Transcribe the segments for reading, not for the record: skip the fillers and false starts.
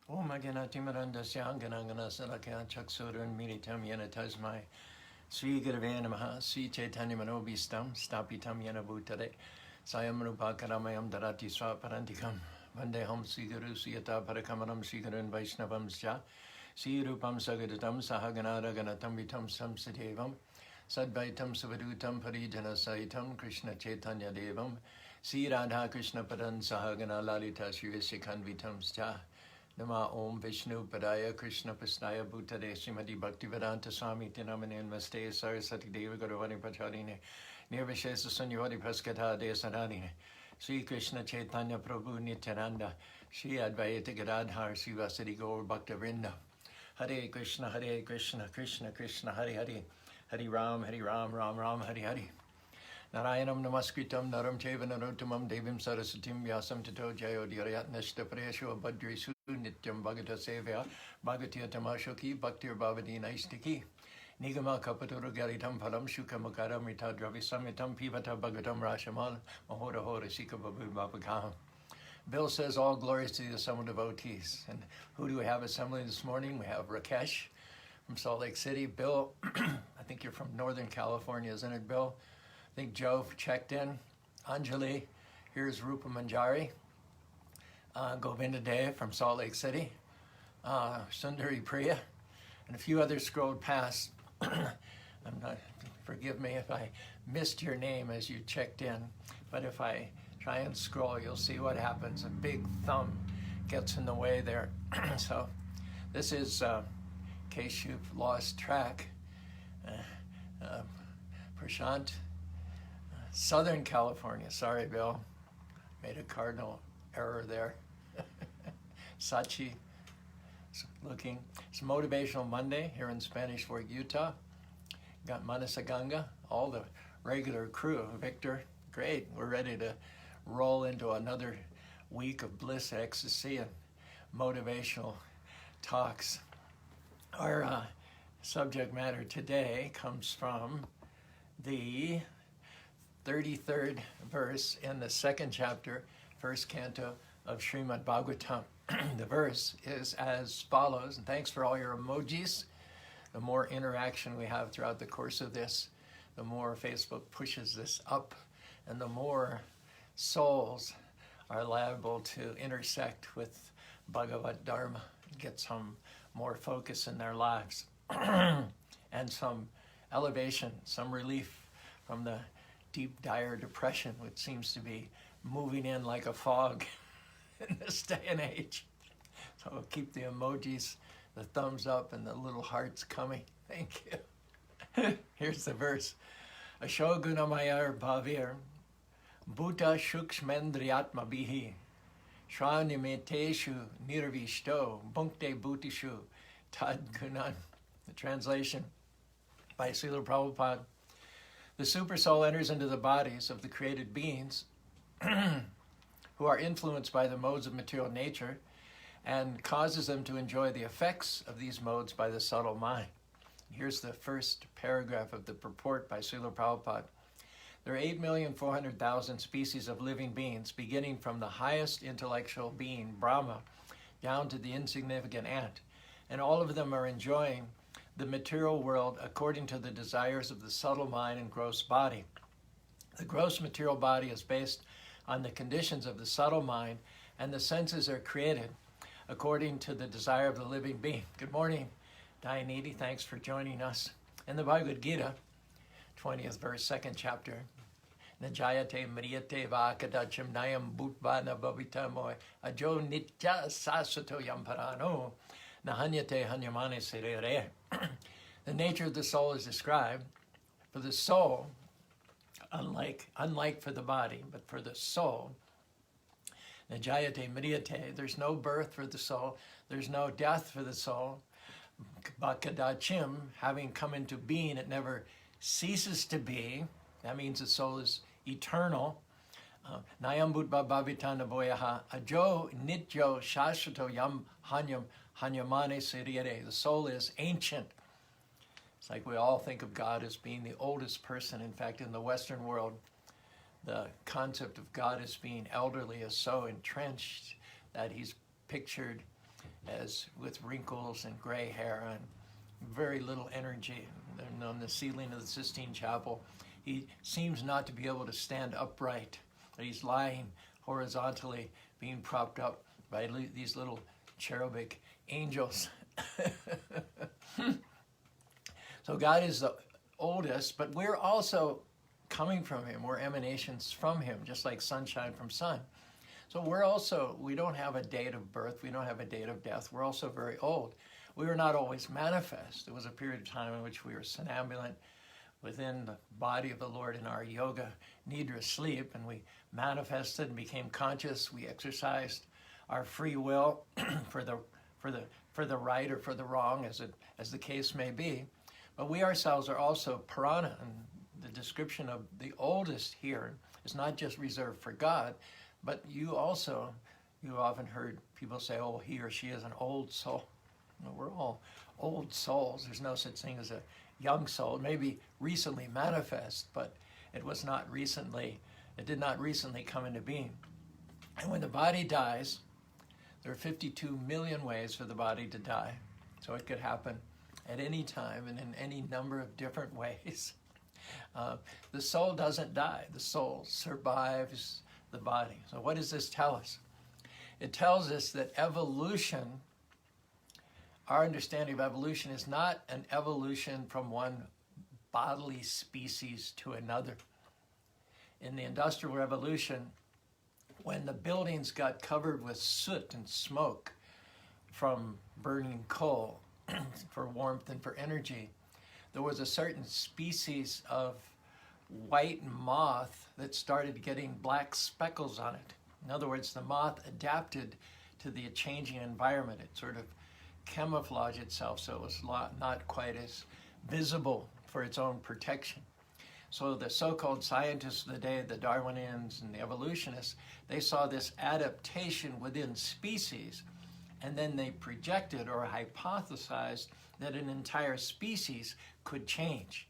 Om Aganati Miranda Syanganangana Salakya Chaksuran Militam Yena Tasmai Sri Gurave Namaha Sri Chaitanya Manobhistam Stapitam Yena Bhutare Sayam Rupakaramayam Darati Swaparantikam Vandeham Sri Guru Siyata Parakamaram Sri Gurun Vaishnavam Sya Sri Rupam Sagadatam Sahaganara Ganatam Vitam Samsadevam Sadvaitam Savadutam Parijana Saitam Krishna Chaitanya Devam Sri Radha Krishna Padan Sahagana Lalita Sri Vishikhan Vitam Sya Nama Om Vishnu Padaya Krishna Pastaya Bhutade Srimati Bhaktivedanta Swami Tinamane Namaste Sarasati Deva Guruvani Pacharine Nirvishesa Sunyavadi Praskata Desanadine Sri Krishna Chaitanya Prabhu Nityananda Sri Advaita Gadadhar Sri Vasadi Gaur Bhakta Vrinda Hare Krishna Krishna Krishna Hare Hare Hare Ram Ram Ram Hare Hare Narayanam Namaskritam Naram Cheva Narottamam Devim Sarasatim Vyasam Tato Jayo Dhyarayat Nashta Prayasho Badrisu Nityam Bhagata Sevya Bhagatiya Tamashoki Bhaktir Bhavadi Naistiki Nigama Kapaturu Garitam Phalam Shuka Makara Mita Dravisamitam Pivata Bhagatam Rashamal Mahora Hora Sika Babu Babakaham. Bill says all glories to the summer devotees. And who do we have assembling this morning? We have Rakesh from Salt Lake City. Bill, I think you're from Northern California, isn't it, Bill? I think Joe checked in. Anjali, here's Rupa Manjari. Govinda Dev from Salt Lake City. Sundari Priya. And a few others scrolled past. Forgive me if I missed your name as you checked in. But if I try and scroll, you'll see what happens. A big thumb gets in the way there. So this is, in case you've lost track, Prashant. Southern California, sorry, Bill, made a cardinal error there. Sachi, looking. It's Motivational Monday here in Spanish Fork, Utah. Got Manasaganga, all the regular crew. Victor, great. We're ready to roll into another week of bliss, ecstasy, and motivational talks. Our subject matter today comes from the 33rd verse in the second chapter, first canto of Srimad Bhagavatam. The verse is as follows, and thanks for all your emojis. The more interaction we have throughout the course of this, the more Facebook pushes this up, and the more souls are liable to intersect with Bhagavad Dharma, get some more focus in their lives, and some elevation, some relief from the deep, dire depression, which seems to be moving in like a fog in this day and age. So we'll keep the emojis, the thumbs up, and the little hearts coming. Thank you. Here's the verse. Ashogunamayar bhavir bhuta shukshmendriyatma bihi shwanimeteshu nirvishto bhunkte bhutishu tad gunan. The translation by Srila Prabhupada. The super soul enters into the bodies of the created beings who are influenced by the modes of material nature and causes them to enjoy the effects of these modes by the subtle mind. Here's the first paragraph of the purport by Srila Prabhupada. There are 8,400,000 species of living beings, beginning from the highest intellectual being, Brahma, down to the insignificant ant, and all of them are enjoying the material world according to the desires of the subtle mind and gross body. The gross material body is based on the conditions of the subtle mind, and the senses are created according to the desire of the living being. Good morning, Dayanidhi. Thanks for joining us. In the Bhagavad Gita, 20th verse, second chapter, Najayate Mriyate Vakadacham Nayam Bhutvana Bhavitamoy Ajo Nitya Sasato Yamparano Nahanyate Hanyamane Serere. The nature of the soul is described. For the soul, unlike for the body, but for the soul, Najayate Mriyate, there's no birth for the soul, there's no death for the soul. Bakadachim, having come into being, it never ceases to be. That means the soul is eternal. Nayambutva bhavitana boyaha ajo nityo shashvato yam hanyamane sirire. The soul is ancient. It's like we all think of God as being the oldest person. In fact, in the Western world, the concept of God as being elderly is so entrenched that he's pictured as with wrinkles and gray hair and very little energy. And on the ceiling of the Sistine Chapel, he seems not to be able to stand upright. He's lying horizontally, being propped up by these little cherubic angels. So God is the oldest, but we're also coming from him. We're emanations from him, just like sunshine from sun. So we don't have a date of birth. We don't have a date of death. We're also very old. We were not always manifest. There was a period of time in which we were somnambulant within the body of the Lord in our yoga, nidra sleep, and we manifested and became conscious. We exercised our free will for the right or for the wrong, as the case may be. But we ourselves are also prana, and the description of the oldest here is not just reserved for God, but you've often heard people say, oh, he or she is an old soul. No, we're all old souls. There's no such thing as a young soul. It may be recently manifest, but it did not recently come into being. And when the body dies, there are 52 million ways for the body to die. So it could happen at any time and in any number of different ways. The soul doesn't die. The soul survives the body. So what does this tell us? It tells us that evolution, our understanding of evolution, is not an evolution from one bodily species to another. In the Industrial Revolution, when the buildings got covered with soot and smoke from burning coal for warmth and for energy, there was a certain species of white moth that started getting black speckles on it. In other words, the moth adapted to the changing environment. It sort of camouflaged itself so it was not quite as visible for its own protection. So the so-called scientists of the day, the Darwinians and the evolutionists, they saw this adaptation within species, and then they projected or hypothesized that an entire species could change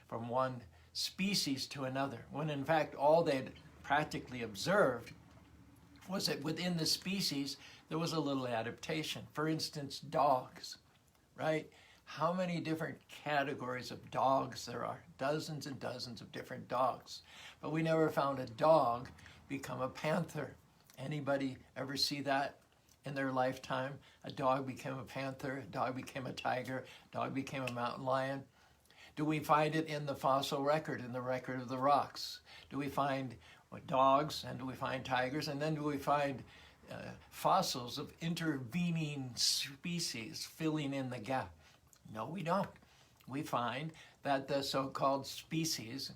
from one species to another, when in fact all they'd practically observed was that within the species there was a little adaptation. For instance, dogs, right? How many different categories of dogs there are? Dozens and dozens of different dogs. But we never found a dog become a panther. Anybody ever see that in their lifetime? A dog became a panther, a dog became a tiger, a dog became a mountain lion. Do we find it in the fossil record, in the record of the rocks? Do we find dogs, and do we find tigers, and then do we find fossils of intervening species filling in the gap? No, we don't. We find that the so-called species,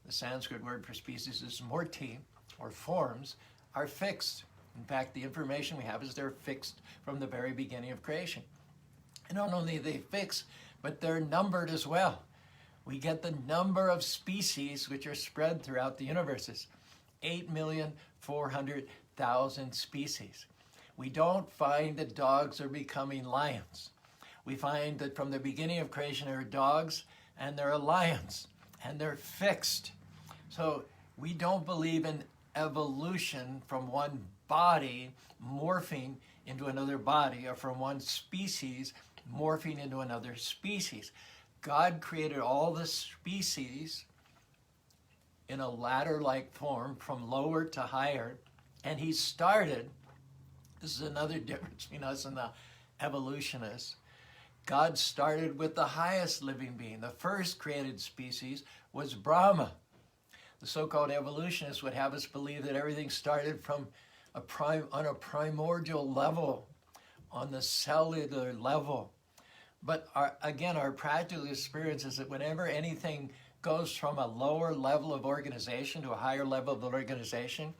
the Sanskrit word for species is morti, or forms, are fixed. In fact, the information we have is they're fixed from the very beginning of creation. And not only are they fixed, but they're numbered as well. We get the number of species which are spread throughout the universes. 8,400,000 species. We don't find that dogs are becoming lions. We find that from the beginning of creation there are dogs and there are lions, and they're fixed. So we don't believe in evolution from one body morphing into another body, or from one species morphing into another species. God created all the species in a ladder-like form from lower to higher, and he started, this is another difference between us and the evolutionists, God started with the highest living being. The first created species was Brahma. The so-called evolutionists would have us believe that everything started from on a primordial level, on the cellular level. But our practical experience is that whenever anything goes from a lower level of organization to a higher level of organization,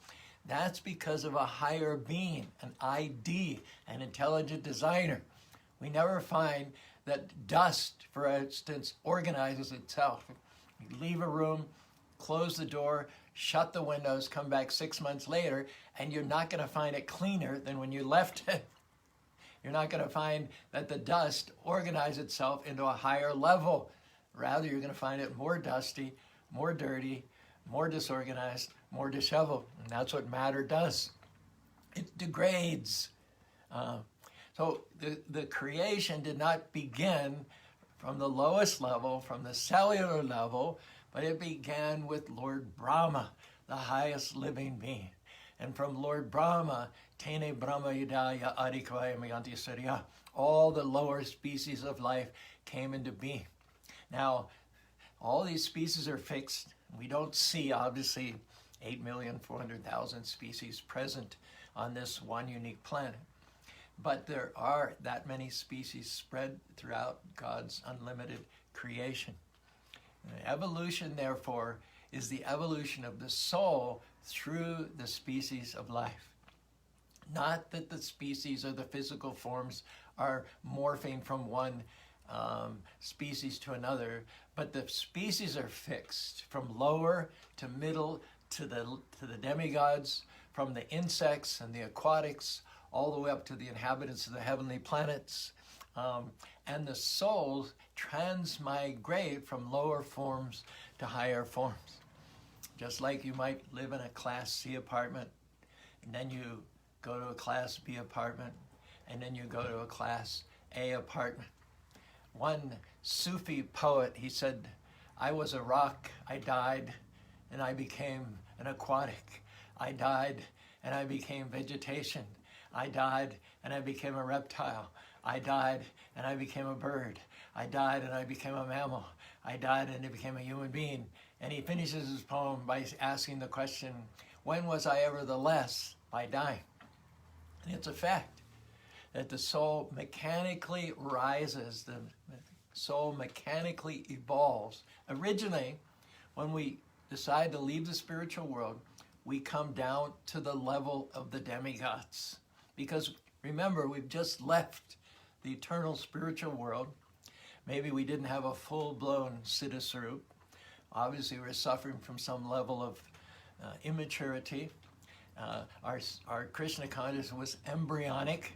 that's because of a higher being, an ID, an intelligent designer. We never find that dust, for instance, organizes itself. You leave a room, close the door, shut the windows, come back 6 months later, and you're not going to find it cleaner than when you left it. You're not going to find that the dust organized itself into a higher level. Rather, you're going to find it more dusty, more dirty, more disorganized, more disheveled. And that's what matter does. It degrades. So the creation did not begin from the lowest level, from the cellular level, but it began with Lord Brahma, the highest living being. And from Lord Brahma, Tene Brahma Yudaya Adikvaya Mayanti Surya, all the lower species of life came into being. Now, all these species are fixed. We don't see, obviously, 8,400,000 species present on this one unique planet. But there are that many species spread throughout God's unlimited creation. Evolution, therefore, is the evolution of the soul through the species of life. Not that the species or the physical forms are morphing from one species to another, but the species are fixed from lower to middle to the demigods, from the insects and the aquatics, all the way up to the inhabitants of the heavenly planets. And the souls transmigrate from lower forms to higher forms. Just like you might live in a Class C apartment, and then you go to a Class B apartment, and then you go to a Class A apartment. One Sufi poet, he said, I was a rock, I died, and I became an aquatic. I died, and I became vegetation. I died, and I became a reptile. I died, and I became a bird. I died, and I became a mammal. I died, and I became a human being. And he finishes his poem by asking the question, when was I ever the less? By dying. And it's a fact that the soul mechanically rises, the soul mechanically evolves. Originally, when we decide to leave the spiritual world, we come down to the level of the demigods. Because remember, we've just left the eternal spiritual world. Maybe we didn't have a full-blown Siddha Swarup. Obviously, we're suffering from some level of immaturity. Our Krishna consciousness was embryonic.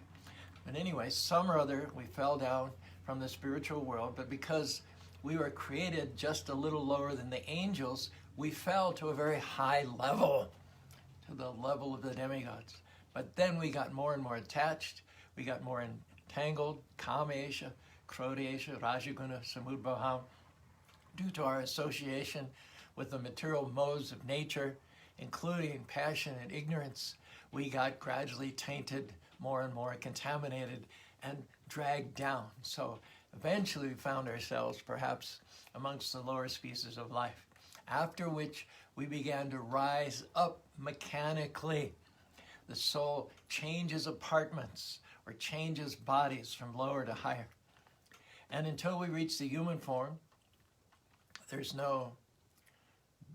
But anyway, some or other, we fell down from the spiritual world. But because we were created just a little lower than the angels, we fell to a very high level, to the level of the demigods. But then we got more and more attached. We got more entangled, Kamesha, Krodesha, Rajaguna, Samudbhava, due to our association with the material modes of nature, including passion and ignorance. We got gradually tainted, more and more contaminated, and dragged down. So eventually we found ourselves perhaps amongst the lower species of life, after which we began to rise up mechanically. The soul changes apartments or changes bodies from lower to higher. And until we reach the human form, there's no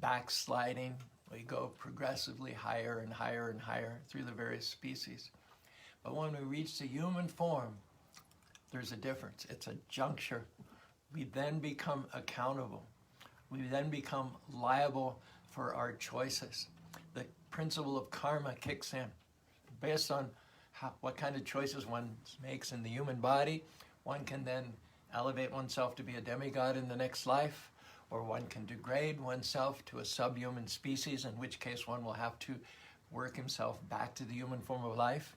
backsliding. We go progressively higher and higher and higher through the various species. But when we reach the human form, there's a difference. It's a juncture. We then become accountable. We then become liable for our choices. The principle of karma kicks in. Based on what kind of choices one makes in the human body, one can then elevate oneself to be a demigod in the next life, or one can degrade oneself to a subhuman species, in which case one will have to work himself back to the human form of life.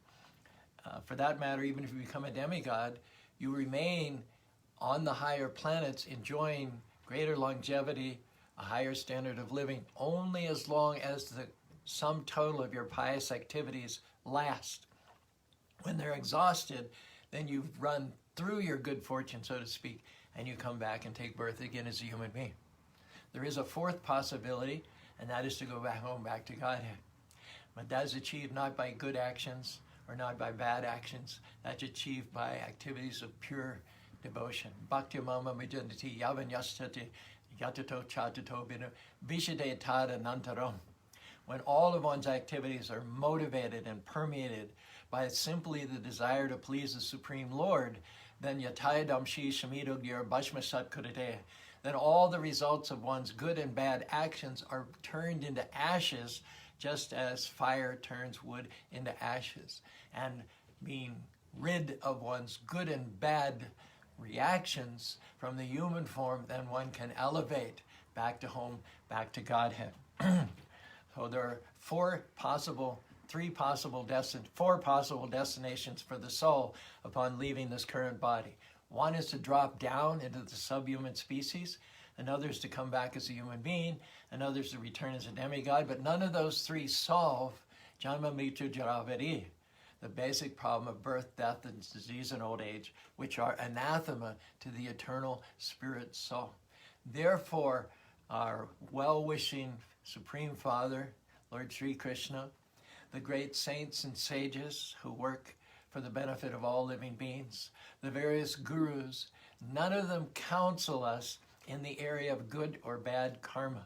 For that matter, even if you become a demigod, you remain on the higher planets enjoying greater longevity, a higher standard of living, only as long as the sum total of your pious activities last. When they're exhausted, then you've run through your good fortune, so to speak, and you come back and take birth again as a human being. There is a fourth possibility, and that is to go back home, back to Godhead. But that is achieved not by good actions or not by bad actions. That's achieved by activities of pure devotion. Bhakti mama mijanati yavan yastati yatato chatato binu vishade tada nantaram. When all of one's activities are motivated and permeated by simply the desire to please the Supreme Lord, then yatayadam shi shamido gir bhashmasat kurate. Then all the results of one's good and bad actions are turned into ashes, just as fire turns wood into ashes. And being rid of one's good and bad reactions from the human form, then one can elevate back to home, back to Godhead. So there are four possible four possible destinations for the soul upon leaving this current body. One is to drop down into the subhuman species, another is to come back as a human being, another is to return as a demigod, but none of those three solve Janma Mrityu Jara Vedi, the basic problem of birth, death, and disease and old age, which are anathema to the eternal spirit soul. Therefore, our well-wishing Supreme Father, Lord Sri Krishna, the great saints and sages who work for the benefit of all living beings, the various gurus, none of them counsel us in the area of good or bad karma.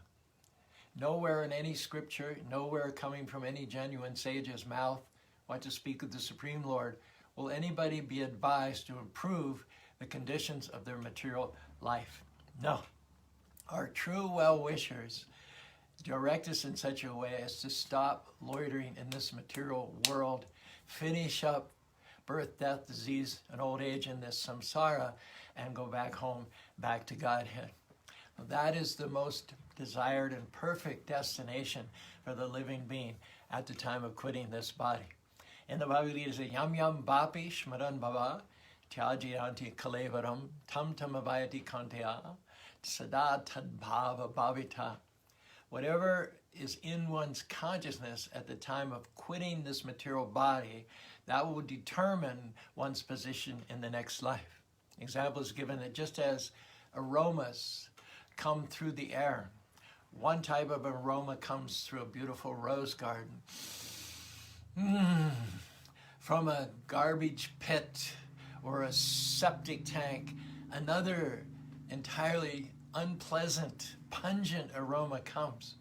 Nowhere in any scripture, nowhere coming from any genuine sage's mouth, what to speak of the Supreme Lord, will anybody be advised to improve the conditions of their material life. No. Our true well-wishers direct us in such a way as to stop loitering in this material world, finish up birth, death, disease, and old age in this samsara, and go back home, back to Godhead. That is the most desired and perfect destination for the living being at the time of quitting this body. In the Bhagavad Gita, it says, Yam yam bapi shmaran bhava tyajiyanti kalevaram tam tam avayati kantaya sada tadbhava bhavita. Whatever is in one's consciousness at the time of quitting this material body, that will determine one's position in the next life. Example is given that just as aromas come through the air, one type of aroma comes through a beautiful rose garden. From a garbage pit or a septic tank, another entirely unpleasant, pungent aroma comes.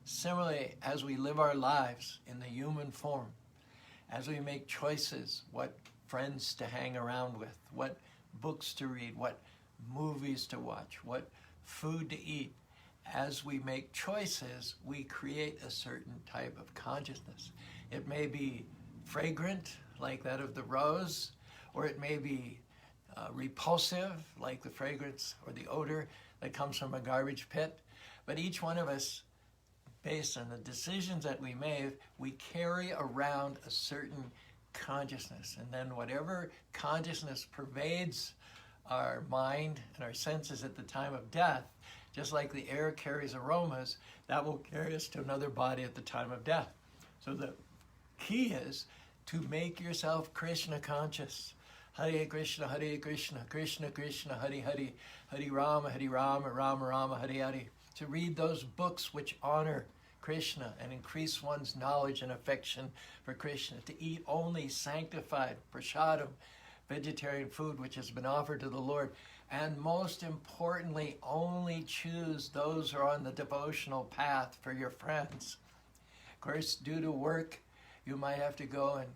Similarly, as we live our lives in the human form, as we make choices, what friends to hang around with, what books to read, what movies to watch, what food to eat, as we make choices, we create a certain type of consciousness. It may be fragrant, like that of the rose, or it may be repulsive, like the fragrance or the odor that comes from a garbage pit. But each one of us, based on the decisions that we made, we carry around a certain consciousness. And then whatever consciousness pervades our mind and our senses at the time of death, just like the air carries aromas, that will carry us to another body at the time of death. So the key is to make yourself Krishna conscious. Hare Krishna, Krishna Krishna, Hare Hare, Hare Rama, Rama Rama, Hare Hare. To read those books which honor Krishna and increase one's knowledge and affection for Krishna. To eat only sanctified prasadam, vegetarian food which has been offered to the Lord. And most importantly, only choose those who are on the devotional path for your friends. Of course, due to work, you might have to go and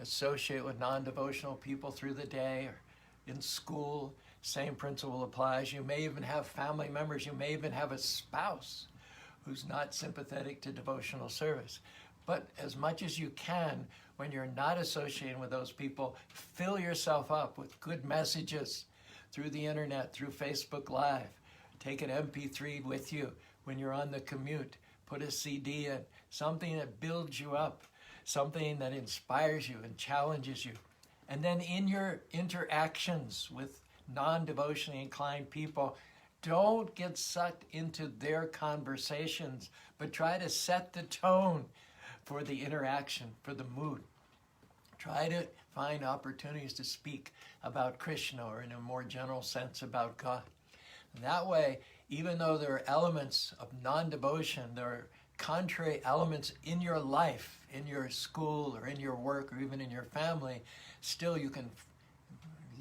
associate with non-devotional people through the day, or in school. Same principle applies. You may even have family members. You may even have a spouse who's not sympathetic to devotional service. But as much as you can, when you're not associating with those people, fill yourself up with good messages through the internet, through Facebook Live. Take an MP3 with you when you're on the commute. Put a CD in, something that builds you up, something that inspires you and challenges you. And then in your interactions with non-devotionally inclined people, don't get sucked into their conversations, but try to set the tone for the interaction, for the mood. Try to find opportunities to speak about Krishna, or in a more general sense about God. That way, even though there are elements of non-devotion, there are contrary elements in your life, in your school or in your work or even in your family, still you can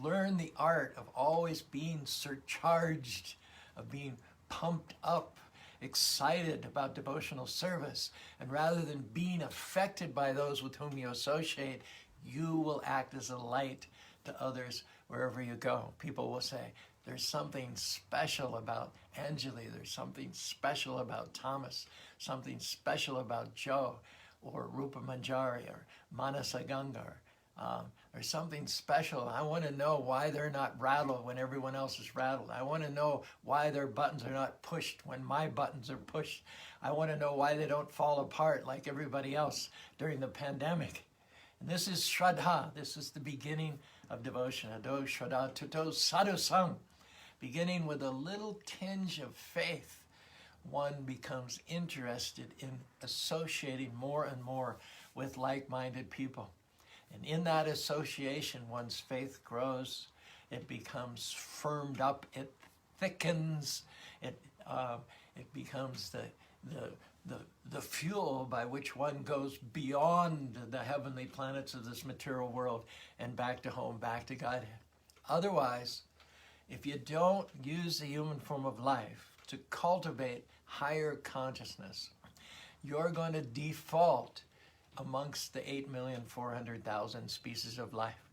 learn the art of always being surcharged, of being pumped up, excited about devotional service. And rather than being affected by those with whom you associate, you will act as a light to others wherever you go. People will say, there's something special about Anjali, there's something special about Thomas, something special about Joe, or Rupa Manjari, or Manasa Ganga, or There's something special. I want to know why they're not rattled when everyone else is rattled. I want to know why their buttons are not pushed when my buttons are pushed. I want to know why they don't fall apart like everybody else during the pandemic. And this is Shraddha. This is the beginning of devotion. Ado Shraddha Tuto Sadhu Sam. Beginning with a little tinge of faith, one becomes interested in associating more and more with like-minded people. And in that association, one's faith grows, it becomes firmed up, it thickens, it becomes the fuel by which one goes beyond the heavenly planets of this material world and back to home, back to Godhead. Otherwise, if you don't use the human form of life to cultivate higher consciousness, you're going to default amongst the 8,400,000 species of life.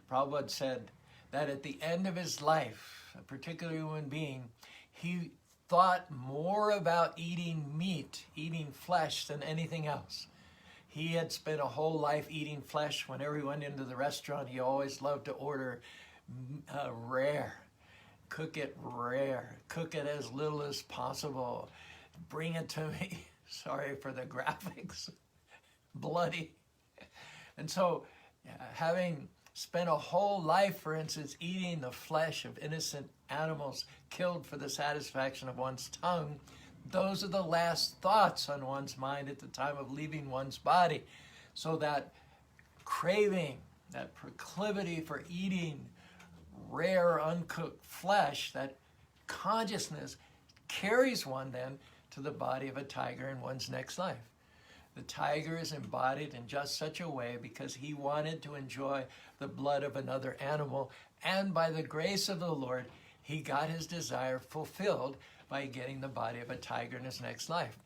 Prabhupada said that at the end of his life, a particular human being, he thought more about eating meat, eating flesh, than anything else. He had spent a whole life eating flesh. Whenever he went into the restaurant, he always loved to order rare. Cook it rare. Cook it as little as possible. Bring it to me. Sorry for the graphics. Bloody. And so, having spent a whole life, for instance, eating the flesh of innocent animals killed for the satisfaction of one's tongue, those are the last thoughts on one's mind at the time of leaving one's body. So that craving, that proclivity for eating rare, uncooked flesh, that consciousness carries one then to the body of a tiger in one's next life. The tiger is embodied in just such a way because he wanted to enjoy the blood of another animal, and by the grace of the Lord, he got his desire fulfilled by getting the body of a tiger in his next life.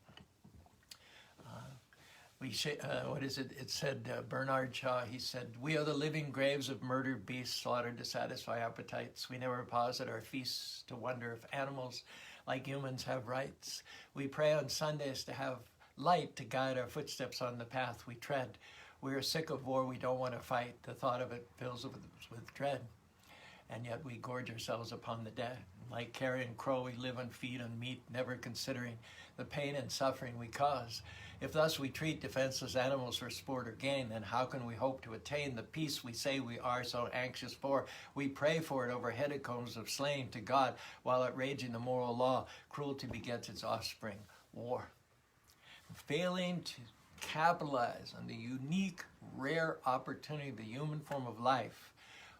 It said, Bernard Shaw, he said, "We are the living graves of murdered beasts slaughtered to satisfy appetites. We never pause at our feasts to wonder if animals, like humans, have rights. We pray on Sundays to have light to guide our footsteps on the path we tread. We are sick of war, we don't want to fight. The thought of it fills us with dread. And yet we gorge ourselves upon the dead. Like carrion crow, we live and feed on meat, never considering the pain and suffering we cause. If thus we treat defenseless animals for sport or gain, then how can we hope to attain the peace we say we are so anxious for? We pray for it over hecatombs of slain to God, while outraging the moral law, cruelty begets its offspring, war." Failing to capitalize on the unique, rare opportunity of the human form of life,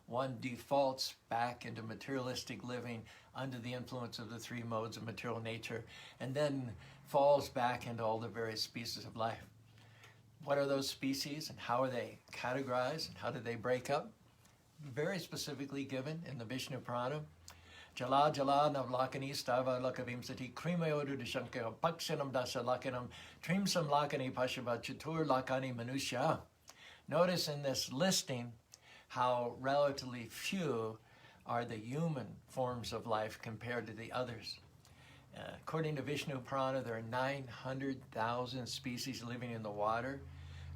one defaults back into materialistic living under the influence of the three modes of material nature, and then falls back into all the various species of life. What are those species, and how are they categorized, and how do they break up? Very specifically given in the Vishnu Purana. Jala jala navlakani stava lakavimsati krimayodu dishankaya pakshanam dasa lakanam trimsam lakani pashava chatur lakani manusya. Notice in this listing how relatively few are the human forms of life compared to the others. According to Vishnu Purana, there are 900,000 species living in the water,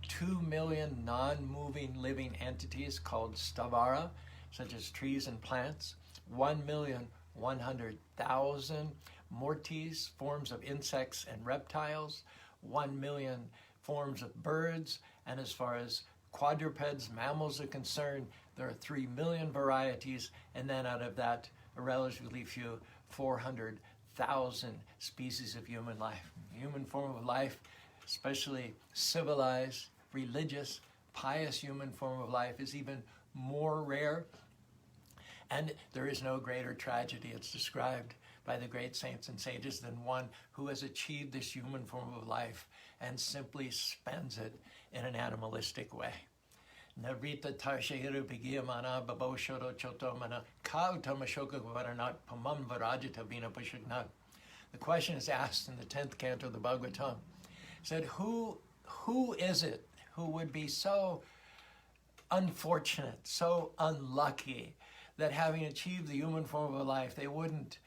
2 million non-moving living entities called stavara, such as trees and plants, 1,100,000 mortis, forms of insects and reptiles, 1 million forms of birds, and as far as quadrupeds, mammals are concerned, there are 3 million varieties, and then out of that, a relatively few, 400,000 species of human life. Human form of life, especially civilized, religious, pious human form of life, is even more rare. And there is no greater tragedy, it's described by the great saints and sages, than one who has achieved this human form of life and simply spends it in an animalistic way. Narita tarshahiru bigiyamana baboshodo chotomana kautamashoka varanat pamam varajita vina pushagnat. The question is asked in the 10th canto of the Bhagavatam. It said, who is it who would be so unfortunate, so unlucky, that having achieved the human form of life, they wouldn't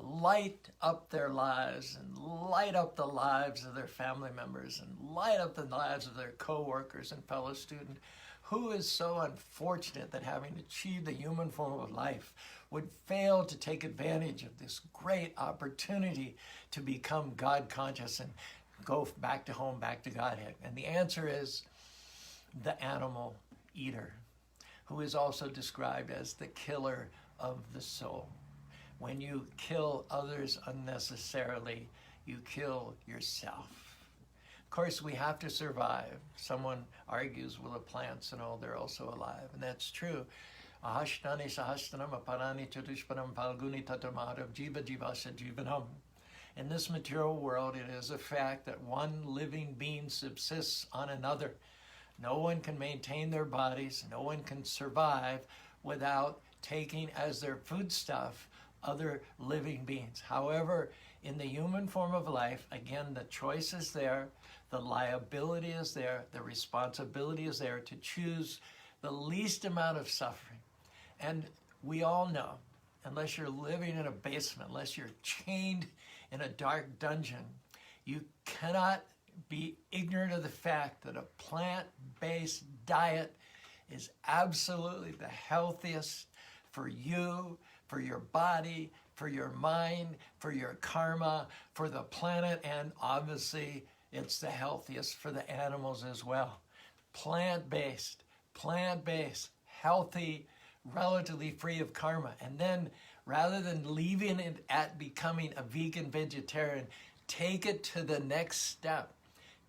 light up their lives and light up the lives of their family members and light up the lives of their co-workers and fellow students? Who is so unfortunate that having achieved the human form of life would fail to take advantage of this great opportunity to become God conscious and go back to home, back to Godhead? And the answer is the animal eater, who is also described as the killer of the soul. When you kill others unnecessarily, you kill yourself. Of course, we have to survive. Someone argues, well, the plants and all, they're also alive, and that's true. Ahashtani sahastranam aparani chatushparam falguni tatamadav jiva jivasa jivanam. In this material world, it is a fact that one living being subsists on another. No one can maintain their bodies, no one can survive without taking as their foodstuff other living beings. However, in the human form of life, again, the choice is there, the liability is there, the responsibility is there to choose the least amount of suffering. And we all know, unless you're living in a basement, unless you're chained in a dark dungeon, you cannot be ignorant of the fact that a plant-based diet is absolutely the healthiest for you, for your body, for your mind, for your karma, for the planet, and obviously it's the healthiest for the animals as well. Plant-based, healthy, relatively free of karma. And then rather than leaving it at becoming a vegan vegetarian, take it to the next step.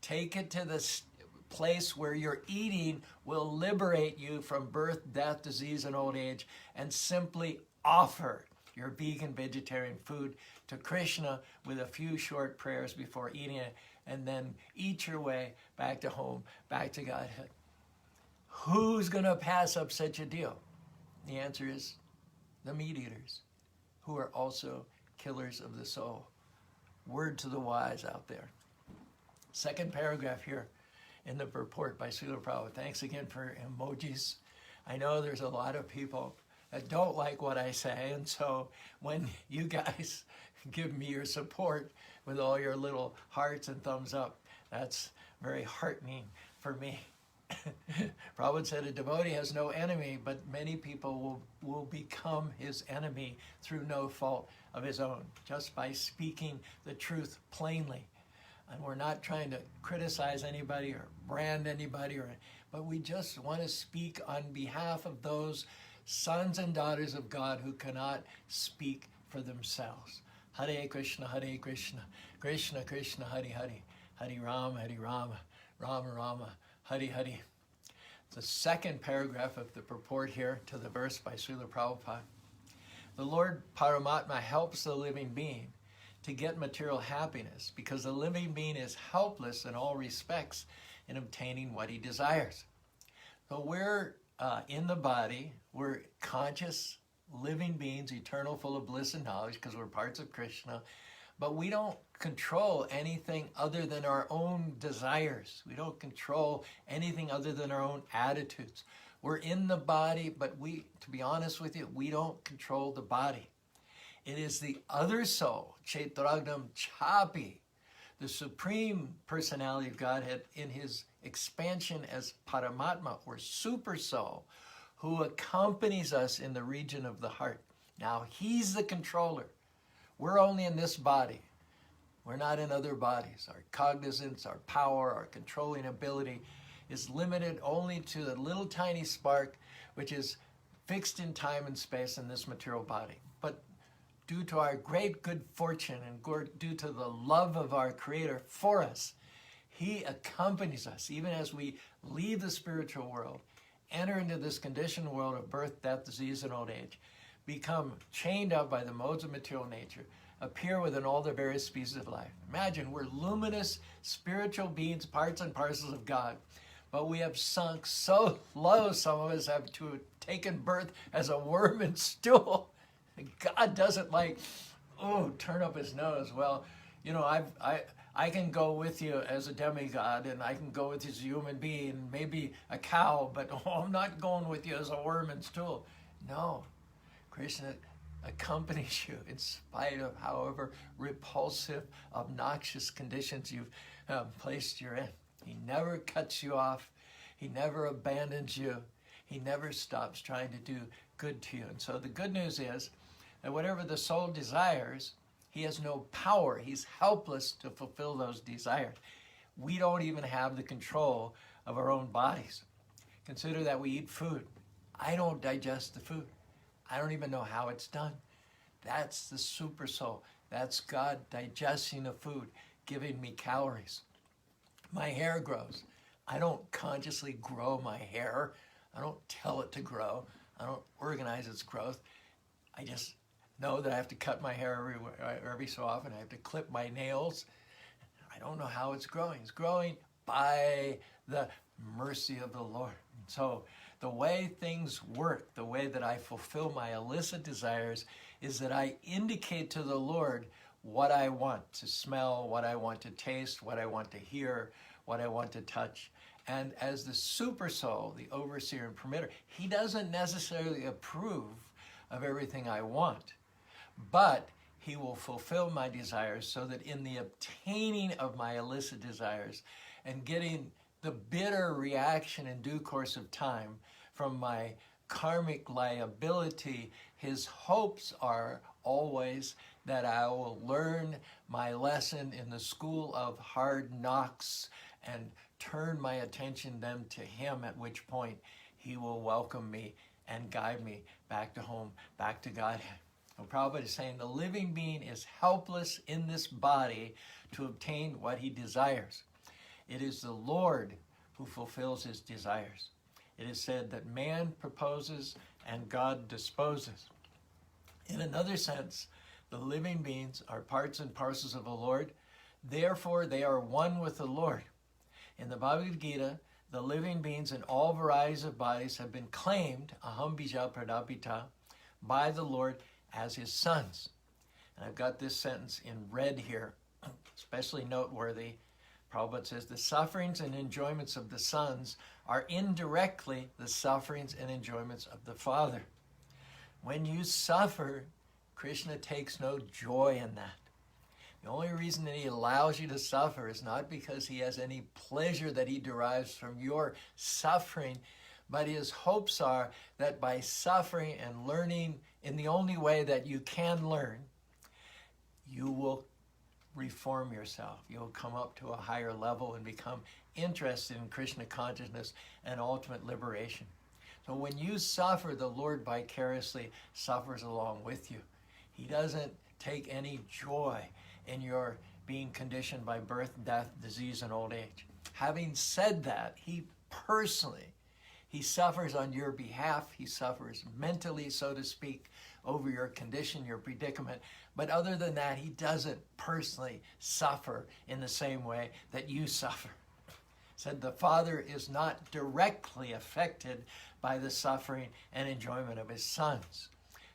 Take it to the place where your eating will liberate you from birth, death, disease, and old age, and simply offer your vegan vegetarian food to Krishna with a few short prayers before eating it, and then eat your way back to home, back to Godhead. Who's going to pass up such a deal? The answer is the meat eaters, who are also killers of the soul. Word to the wise out there. Second paragraph here in the purport by Srila Prabhupada. Thanks again for emojis. I know there's a lot of people that don't like what I say, and so when you guys give me your support with all your little hearts and thumbs up, that's very heartening for me. Prabhupada said a devotee has no enemy, but many people will become his enemy through no fault of his own, just by speaking the truth plainly. And we're not trying to criticize anybody or brand anybody, but we just want to speak on behalf of those sons and daughters of God who cannot speak for themselves. Hare Krishna, Krishna Krishna, Hare Hare, Hare Rama, Rama Rama, Hare Hare. The second paragraph of the purport here to the verse by Srila Prabhupada. The Lord Paramatma helps the living being to get material happiness because the living being is helpless in all respects in obtaining what he desires. So we're in the body, we're conscious living beings, eternal, full of bliss and knowledge because we're parts of Krishna, but we don't control anything other than our own desires. We don't control anything other than our own attitudes. We're in the body, but to be honest with you, we don't control the body. It is the other soul, Chaituragnam Chapi, the Supreme Personality of Godhead in his expansion as Paramatma or Super Soul, who accompanies us in the region of the heart. Now, he's the controller. We're only in this body. We're not in other bodies. Our cognizance, our power, our controlling ability is limited only to the little tiny spark, which is fixed in time and space in this material body. But due to our great good fortune and due to the love of our Creator for us, he accompanies us even as we leave the spiritual world, enter into this conditioned world of birth, death, disease, and old age, become chained up by the modes of material nature, appear within all the various species of life. Imagine we're luminous spiritual beings, parts and parcels of God, but we have sunk so low, some of us have taken birth as a worm in stool. God doesn't turn up his nose. Well, I can go with you as a demigod, and I can go with you as a human being, maybe a cow, but I'm not going with you as a worm in stool. No, Krishna accompanies you in spite of however repulsive, obnoxious conditions you've placed you in. He never cuts you off. He never abandons you. He never stops trying to do good to you. And so the good news is that whatever the soul desires, he has no power. He's helpless to fulfill those desires. We don't even have the control of our own bodies. Consider that we eat food. I don't digest the food. I don't even know how it's done. That's the super soul. That's God digesting the food, giving me calories. My hair grows. I don't consciously grow my hair. I don't tell it to grow. I don't organize its growth. I just know that I have to cut my hair every so often. I have to clip my nails. I don't know how it's growing. It's growing by the mercy of the Lord. So the way things work, the way that I fulfill my illicit desires, is that I indicate to the Lord what I want to smell, what I want to taste, what I want to hear, what I want to touch. And as the super soul, the overseer and permitter, he doesn't necessarily approve of everything I want, but he will fulfill my desires so that in the obtaining of my illicit desires and getting the bitter reaction in due course of time from my karmic liability, his hopes are always that I will learn my lesson in the school of hard knocks and turn my attention then to him, at which point he will welcome me and guide me back to home, back to Godhead. So Prabhupada is saying the living being is helpless in this body to obtain what he desires. It is the Lord who fulfills his desires. It is said that man proposes and God disposes. In another sense, the living beings are parts and parcels of the Lord. Therefore, they are one with the Lord. In the Bhagavad Gita, the living beings in all varieties of bodies have been claimed, aham bija pradapita, by the Lord as his sons. And I've got this sentence in red here, especially noteworthy. Prabhupada says, the sufferings and enjoyments of the sons are indirectly the sufferings and enjoyments of the Father. When you suffer, Krishna takes no joy in that. The only reason that he allows you to suffer is not because he has any pleasure that he derives from your suffering, but his hopes are that by suffering and learning in the only way that you can learn, you will reform yourself. You'll come up to a higher level and become interested in Krishna consciousness and ultimate liberation. So when you suffer, the Lord vicariously suffers along with you. He doesn't take any joy in your being conditioned by birth, death, disease, and old age. Having said that, he suffers on your behalf. He suffers mentally, so to speak, over your condition, your predicament. But other than that, he doesn't personally suffer in the same way that you suffer. Said the Father is not directly affected by the suffering and enjoyment of his sons.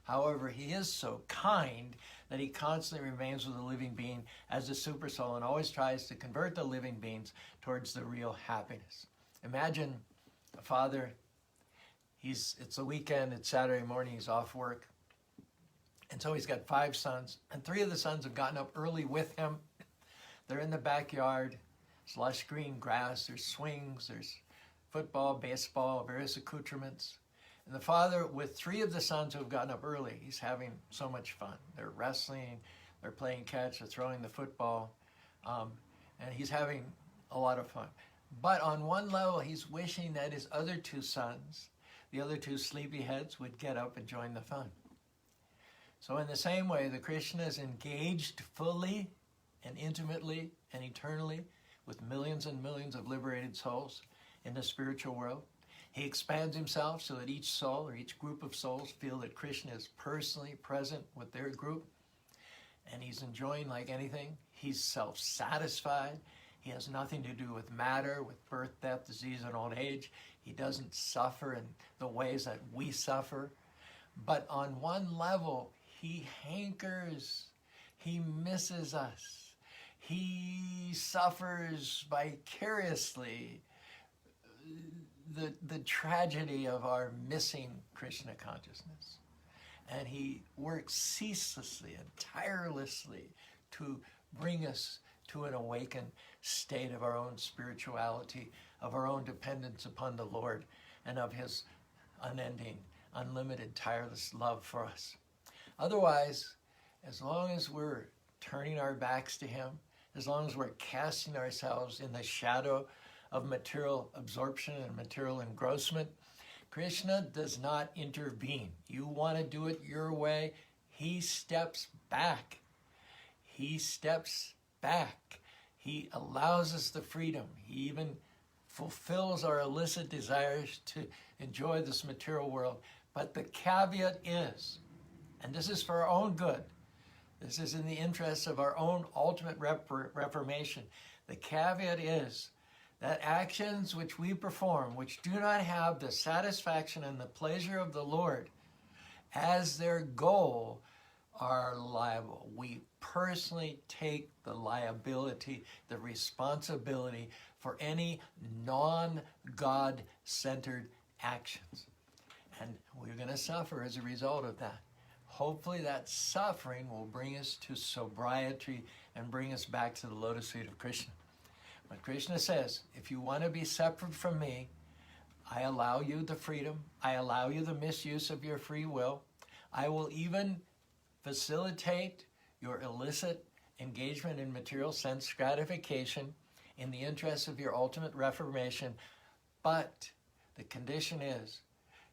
However, he is so kind that he constantly remains with the living being as a super soul and always tries to convert the living beings towards the real happiness. Imagine a father, it's the weekend, it's Saturday morning, he's off work. And so he's got 5 sons, and 3 of the sons have gotten up early with him. They're in the backyard. There's lush green grass, there's swings, there's football, baseball, various accoutrements. And the father, with 3 of the sons who have gotten up early, he's having so much fun. They're wrestling, they're playing catch, they're throwing the football, and he's having a lot of fun. But on one level, he's wishing that his other 2 sons, the other 2 sleepyheads, would get up and join the fun. So in the same way, the Krishna is engaged fully and intimately and eternally with millions and millions of liberated souls in the spiritual world. He expands himself so that each soul or each group of souls feel that Krishna is personally present with their group. And he's enjoying like anything. He's self-satisfied. He has nothing to do with matter, with birth, death, disease, and old age. He doesn't suffer in the ways that we suffer. But on one level, he hankers. He misses us. He suffers vicariously the tragedy of our missing Krishna consciousness. And he works ceaselessly and tirelessly to bring us to an awakened state of our own spirituality, of our own dependence upon the Lord, and of his unending, unlimited, tireless love for us. Otherwise, as long as we're turning our backs to him, as long as we're casting ourselves in the shadow of material absorption and material engrossment, Krishna does not intervene. You want to do it your way, he steps back. He steps back. He allows us the freedom. He even fulfills our illicit desires to enjoy this material world. But the caveat is, and this is for our own good, this is in the interest of our own ultimate reformation. The caveat is that actions which we perform, which do not have the satisfaction and the pleasure of the Lord as their goal, are liable. We personally take the liability, the responsibility for any non-God-centered actions. And we're going to suffer as a result of that. Hopefully that suffering will bring us to sobriety and bring us back to the lotus feet of Krishna. But Krishna says, if you want to be separate from me, I allow you the freedom. I allow you the misuse of your free will. I will even facilitate your illicit engagement in material sense gratification in the interest of your ultimate reformation. But the condition is,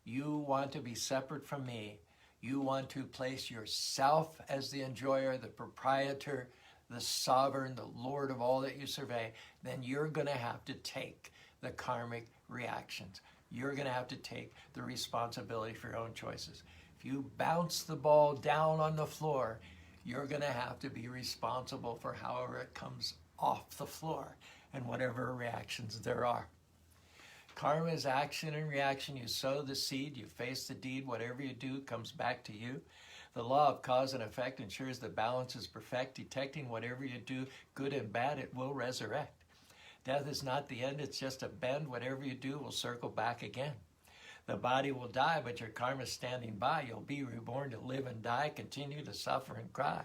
you want to be separate from me. You want to place yourself as the enjoyer, the proprietor, the sovereign, the Lord of all that you survey. Then you're going to have to take the karmic reactions. You're going to have to take the responsibility for your own choices. If you bounce the ball down on the floor, you're going to have to be responsible for however it comes off the floor and whatever reactions there are. Karma is action and reaction. You sow the seed, you face the deed. Whatever you do comes back to you. The law of cause and effect ensures the balance is perfect. Detecting whatever you do, good and bad, it will resurrect. Death is not the end, it's just a bend. Whatever you do will circle back again. The body will die, but your karma is standing by. You'll be reborn to live and die, continue to suffer and cry.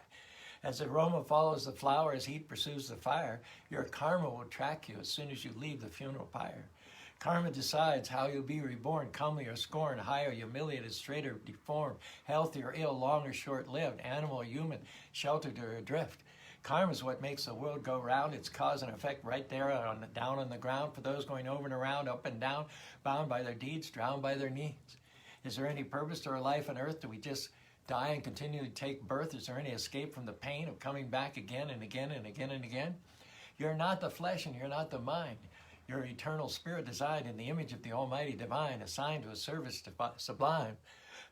As the aroma follows the flower, as heat pursues the fire, your karma will track you as soon as you leave the funeral pyre. Karma decides how you'll be reborn, comely or scorned, high or humiliated, straight or deformed, healthy or ill, long or short-lived, animal or human, sheltered or adrift. Karma is what makes the world go round. It's cause and effect right there down on the ground for those going over and around, up and down, bound by their deeds, drowned by their needs. Is there any purpose to our life on earth? Do we just die and continue to take birth? Is there any escape from the pain of coming back again and again and again and again? You're not the flesh and you're not the mind. Your eternal spirit designed in the image of the Almighty Divine, assigned to a service sublime,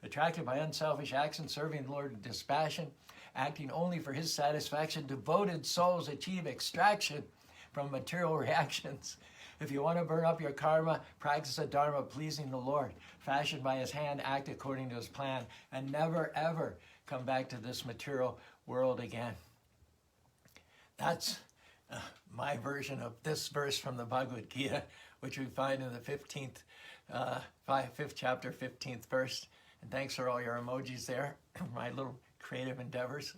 attracted by unselfish action, serving the Lord with dispassion, acting only for his satisfaction. Devoted souls achieve extraction from material reactions. If you want to burn up your karma, practice a dharma pleasing the Lord, fashioned by his hand, act according to his plan, and never ever come back to this material world again. That's my version of this verse from the Bhagavad Gita, which we find in the 5th chapter, 15th verse. And thanks for all your emojis there, my little creative endeavors.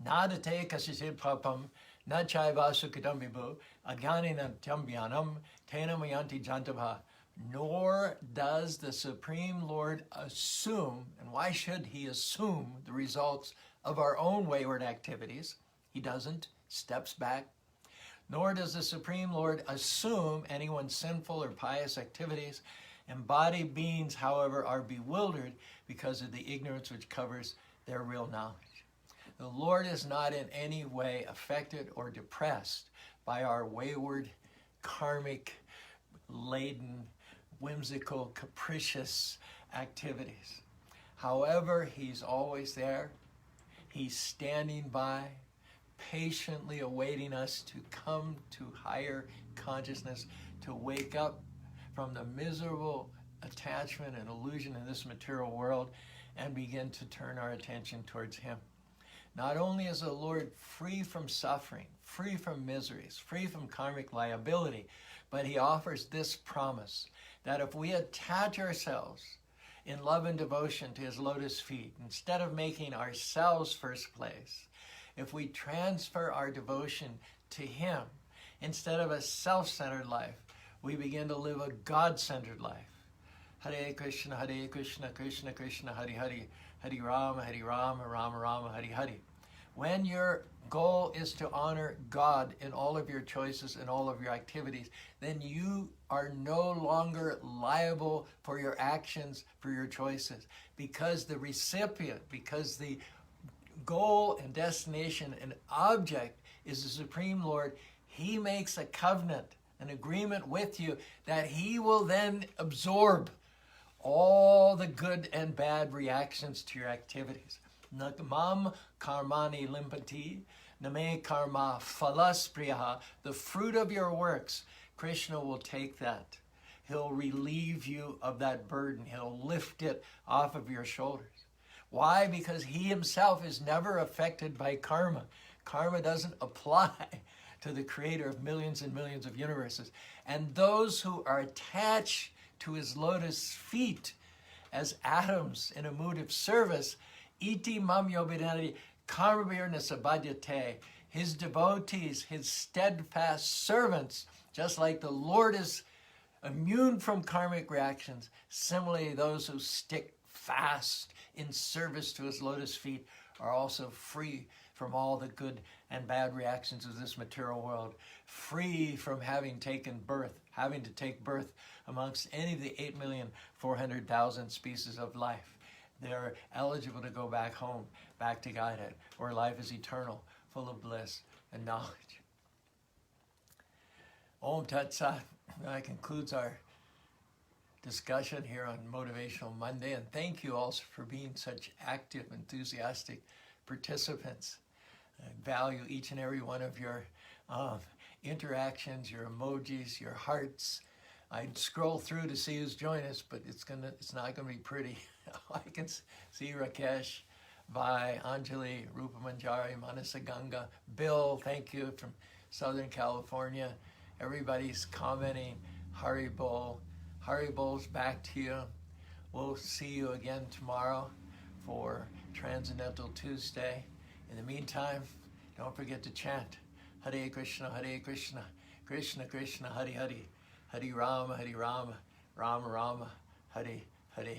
Nadate kashisid papam, nachaiva sukadambibu, agyanina tambyanam, tenamayanti jantabha. Nor does the Supreme Lord assume, and why should he assume the results of our own wayward activities? He doesn't, steps back. Nor does the Supreme Lord assume anyone's sinful or pious activities. Embodied beings, however, are bewildered because of the ignorance which covers their real knowledge. The Lord is not in any way affected or depressed by our wayward, karmic-laden, whimsical, capricious activities. However, he's always there. He's standing by, patiently awaiting us to come to higher consciousness, to wake up from the miserable attachment and illusion in this material world and begin to turn our attention towards him. Not only is the Lord free from suffering, free from miseries, free from karmic liability, but he offers this promise that if we attach ourselves in love and devotion to his lotus feet, instead of making ourselves first place, if we transfer our devotion to Him, instead of a self-centered life, we begin to live a God-centered life. Hare Krishna, Krishna Krishna, Hare Hare, Hare Rama, Rama Rama, Hare Hare. When your goal is to honor God in all of your choices and all of your activities, then you are no longer liable for your actions, for your choices, because the recipient, because the goal and destination and object is the Supreme Lord. He makes a covenant, an agreement with you that He will then absorb all the good and bad reactions to your activities. Mam karmani limpati, name karma phalaspriyaha. The fruit of your works, Krishna will take that. He'll relieve you of that burden. He'll lift it off of your shoulders. Why? Because He Himself is never affected by karma. Karma doesn't apply to the Creator of millions and millions of universes. And those who are attached to His lotus feet as atoms in a mood of service, iti mam yobidanati karmabir nasabhadyate, His devotees, His steadfast servants, just like the Lord is immune from karmic reactions, similarly those who stick fast in service to His lotus feet are also free from all the good and bad reactions of this material world, free from having to take birth amongst any of the 8,400,000 species of life. They're eligible to go back home, back to Godhead, where life is eternal, full of bliss and knowledge. Om Tat Sat. That concludes our discussion here on Motivational Monday, and thank you also for being such active, enthusiastic participants. I value each and every one of your interactions, your emojis, your hearts. I'd scroll through to see who's joined us, but it's not gonna be pretty. I can see Rakesh, Vai, Anjali, Rupa Manjari, Manasa Ganga, Bill, thank you, from Southern California. Everybody's commenting. Haribol's back to you. We'll see you again tomorrow for Transcendental Tuesday. In the meantime, don't forget to chant Hare Krishna, Krishna Krishna, Hare Hare, Hare Rama, Rama Rama, Hare Hare.